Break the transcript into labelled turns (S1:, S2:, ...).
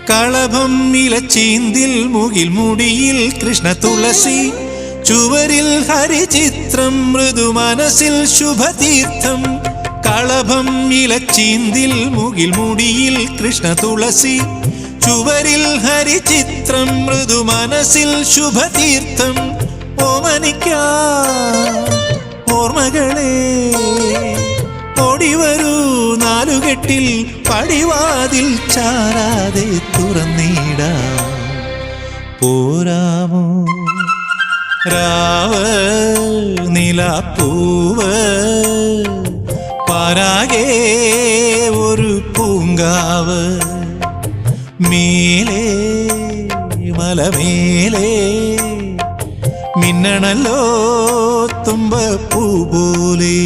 S1: കളഭം ഇലച്ചീന്തിൽ മുകിൽ മുടിയിൽ കൃഷ്ണ തുളസി ചുവരിൽ ഹരിചിത്രം മൃദു മനസ്സിൽ ശുഭതീർത്ഥം കളഭം ഇലച്ചീന്തിൽ മുകിൽ മുടിയിൽ കൃഷ്ണ തുളസി ചുവരിൽ ഹരിചിത്രം മൃദു മനസ്സിൽ ശുഭതീർത്ഥം ഓമനിക്കാ ഓർമ്മകളെ ഓടിവരൂ നാലുകെട്ടിൽ പടിവാതിൽ ചാരാതെ തുറന്നിടാ പോരാമോ രാവ് നിലാപ്പൂവ് പാരാകെ ഒരു പൂങ്കാവ് മേലേ മലമേലേ മിന്നണല്ലോ തുമ്പപ്പൂ പോലെ